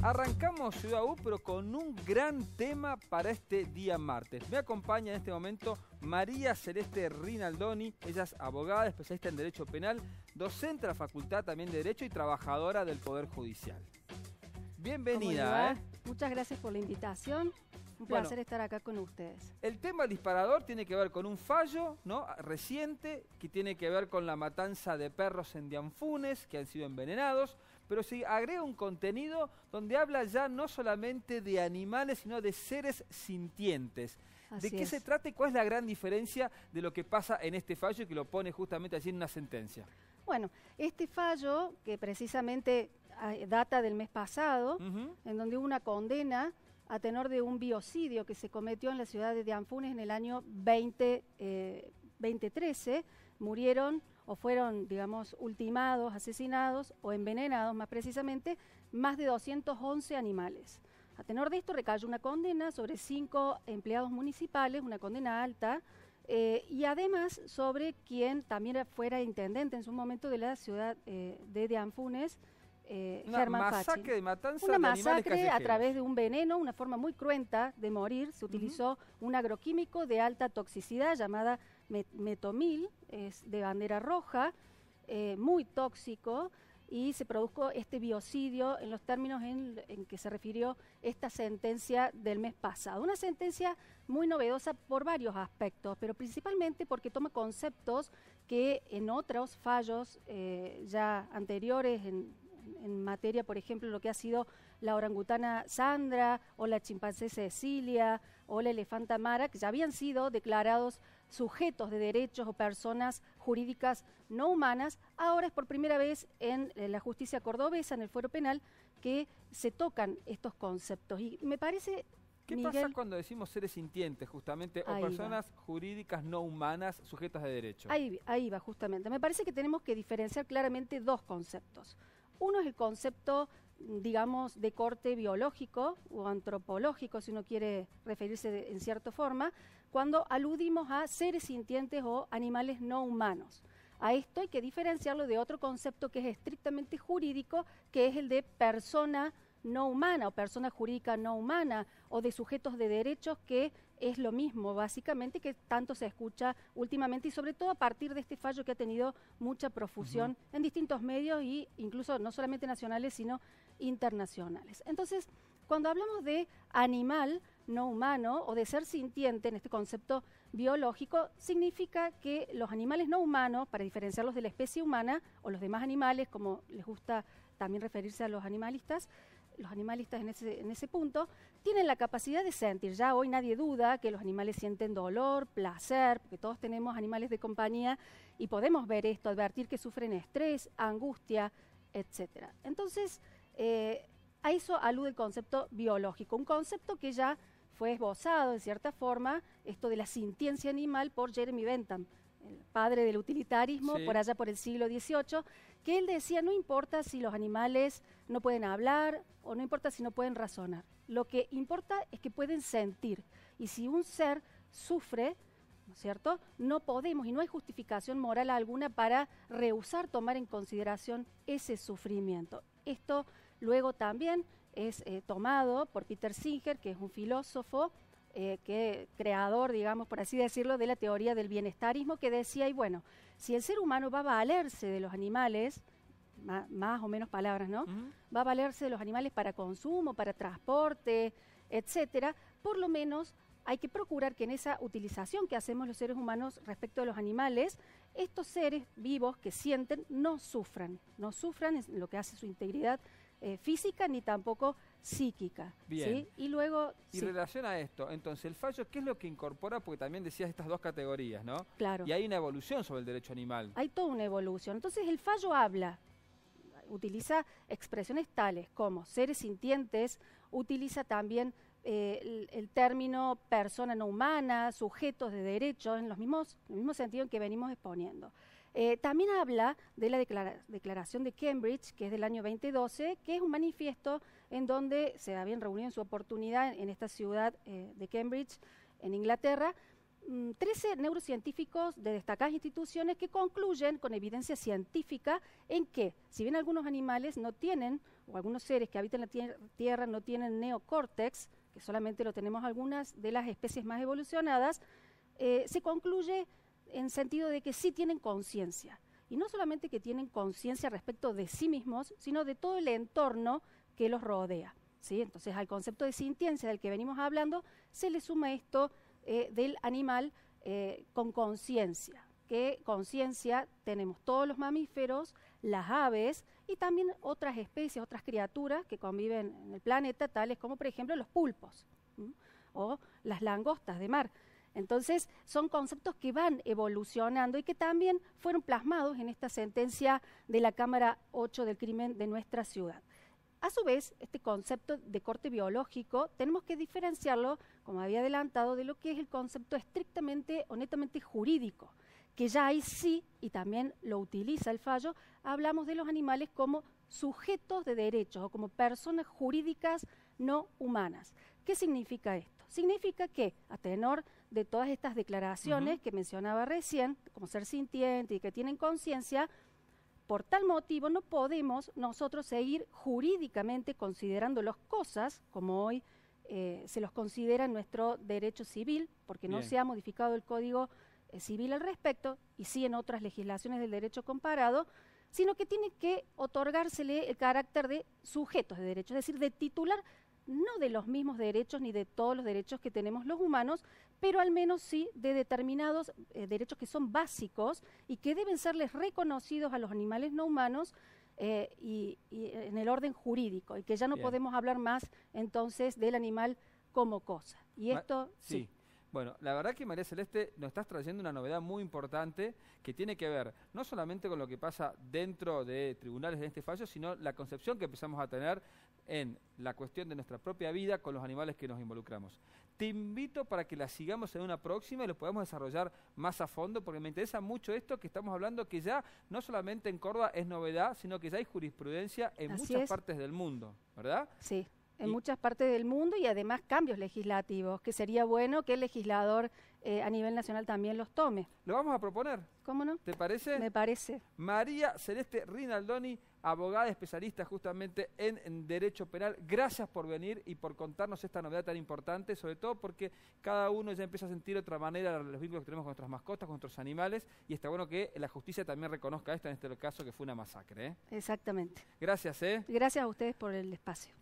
Arrancamos Ciudad U, pero con un gran tema para este día martes. Me acompaña en este momento María Celeste Rinaldoni. Ella es abogada, especialista en Derecho Penal, docente de la Facultad también de Derecho y trabajadora del Poder Judicial. Bienvenida. Muchas gracias por la invitación. Un placer estar acá con ustedes. El tema disparador tiene que ver con un fallo, ¿no?, reciente, que tiene que ver con la matanza de perros en Dianfunes, que han sido envenenados, pero se agrega un contenido donde habla ya no solamente de animales, sino de seres sintientes. ¿De qué se trata y cuál es la gran diferencia de lo que pasa en este fallo y que lo pone justamente allí en una sentencia? Bueno, este fallo, que precisamente data del mes pasado, en donde hubo una condena a tenor de un biocidio que se cometió en la ciudad de Dianfunes en el año 2013, murieron o fueron, digamos, ultimados, asesinados o envenenados, más precisamente, más de 211 animales. A tenor de esto recayó una condena sobre 5 empleados municipales, una condena alta, y además sobre quien también fuera intendente en su momento de la ciudad de Dianfunes, Una masacre de matanza de animales callejeros. A través de un veneno, una forma muy cruenta de morir. Se utilizó un agroquímico de alta toxicidad llamada metomil, es de bandera roja, muy tóxico, y se produjo este biocidio en los términos en que se refirió esta sentencia del mes pasado. Una sentencia muy novedosa por varios aspectos, pero principalmente porque toma conceptos que en otros fallos ya anteriores en materia, por ejemplo, lo que ha sido la orangutana Sandra o la chimpancé Cecilia o la elefanta Mara, que ya habían sido declarados sujetos de derechos o personas jurídicas no humanas. Ahora es por primera vez en la justicia cordobesa, en el fuero penal, que se tocan estos conceptos. Y me parece... ¿Qué Miguel, pasa cuando decimos seres sintientes, justamente, o personas jurídicas no humanas sujetas de derecho? Ahí va, justamente. Me parece que tenemos que diferenciar claramente dos conceptos. Uno es el concepto, digamos, de corte biológico o antropológico, si uno quiere referirse en cierta forma, cuando aludimos a seres sintientes o animales no humanos. A esto hay que diferenciarlo de otro concepto que es estrictamente jurídico, que es el de persona no humana o persona jurídica no humana, o de sujetos de derechos, que es lo mismo básicamente, que tanto se escucha últimamente y sobre todo a partir de este fallo que ha tenido mucha profusión en distintos medios e incluso no solamente nacionales sino internacionales. Entonces, cuando hablamos de animal no humano o de ser sintiente en este concepto biológico, significa que los animales no humanos, para diferenciarlos de la especie humana o los demás animales, como les gusta también referirse a los animalistas en ese punto, tienen la capacidad de sentir. Ya hoy nadie duda que los animales sienten dolor, placer, porque todos tenemos animales de compañía y podemos ver esto, advertir que sufren estrés, angustia, etc. Entonces, a eso alude el concepto biológico, un concepto que ya fue esbozado, en cierta forma, esto de la sintiencia animal, por Jeremy Bentham, el padre del utilitarismo, por allá por el siglo XVIII, que él decía, no importa si los animales no pueden hablar o no importa si no pueden razonar, lo que importa es que pueden sentir, y si un ser sufre, ¿no es cierto?, no podemos y no hay justificación moral alguna para rehusar tomar en consideración ese sufrimiento. Esto luego también es tomado por Peter Singer, que es un filósofo, creador, digamos, por así decirlo, de la teoría del bienestarismo, que decía, y bueno, si el ser humano va a valerse de los animales, más o menos palabras, ¿no? Va a valerse de los animales para consumo, para transporte, etcétera, por lo menos hay que procurar que en esa utilización que hacemos los seres humanos respecto de los animales, estos seres vivos que sienten no sufran en lo que hace su integridad física ni tampoco psíquica. Bien. ¿Sí? Y luego... Y relación a esto, entonces, el fallo, ¿qué es lo que incorpora? Porque también decías estas dos categorías, ¿no? Claro. Y hay una evolución sobre el derecho animal. Hay toda una evolución. Entonces, el fallo utiliza expresiones tales como seres sintientes, utiliza también el término persona no humana, sujetos de derechos, en el mismo sentido en que venimos exponiendo. También habla de la declaración de Cambridge, que es del año 2012, que es un manifiesto en donde se habían reunido en su oportunidad en esta ciudad de Cambridge, en Inglaterra, 13 neurocientíficos de destacadas instituciones que concluyen con evidencia científica en que, si bien algunos animales no tienen, o algunos seres que habitan la Tierra no tienen neocórtex, que solamente lo tenemos algunas de las especies más evolucionadas, se concluye en sentido de que sí tienen conciencia. Y no solamente que tienen conciencia respecto de sí mismos, sino de todo el entorno que los rodea, ¿sí? Entonces, al concepto de sintiencia del que venimos hablando, se le suma esto del animal con conciencia. ¿Qué conciencia tenemos todos los mamíferos, las aves y también otras especies, otras criaturas que conviven en el planeta, tales como, por ejemplo, los pulpos o las langostas de mar? Entonces, son conceptos que van evolucionando y que también fueron plasmados en esta sentencia de la Cámara 8 del crimen de nuestra ciudad. A su vez, este concepto de corte biológico tenemos que diferenciarlo, como había adelantado, de lo que es el concepto estrictamente o netamente jurídico, que ya ahí sí, y también lo utiliza el fallo, hablamos de los animales como sujetos de derechos o como personas jurídicas no humanas. ¿Qué significa esto? Significa que, a tenor de todas estas declaraciones que mencionaba recién, como ser sintiente y que tienen conciencia, por tal motivo no podemos nosotros seguir jurídicamente considerándolos cosas, como hoy se los considera en nuestro derecho civil, porque no se ha modificado el Código Civil al respecto, y sí en otras legislaciones del derecho comparado, sino que tiene que otorgársele el carácter de sujetos de derecho, es decir, de titular no de los mismos derechos ni de todos los derechos que tenemos los humanos, pero al menos sí de determinados derechos que son básicos y que deben serles reconocidos a los animales no humanos y en el orden jurídico, y que ya no podemos hablar más entonces del animal como cosa. Y esto sí. Bueno, la verdad que María Celeste nos estás trayendo una novedad muy importante que tiene que ver no solamente con lo que pasa dentro de tribunales en este fallo, sino la concepción que empezamos a tener en la cuestión de nuestra propia vida con los animales que nos involucramos. Te invito para que la sigamos en una próxima y lo podamos desarrollar más a fondo, porque me interesa mucho esto que estamos hablando, que ya no solamente en Córdoba es novedad, sino que ya hay jurisprudencia en muchas partes del mundo, ¿verdad? Sí. En muchas partes del mundo y además cambios legislativos, que sería bueno que el legislador a nivel nacional también los tome. ¿Lo vamos a proponer? ¿Cómo no? ¿Te parece? Me parece. María Celeste Rinaldoni, abogada especialista justamente en Derecho Penal. Gracias por venir y por contarnos esta novedad tan importante, sobre todo porque cada uno ya empieza a sentir de otra manera los vínculos que tenemos con nuestras mascotas, con nuestros animales, y está bueno que la justicia también reconozca esto, en este caso que fue una masacre. Exactamente. Gracias. Gracias a ustedes por el espacio.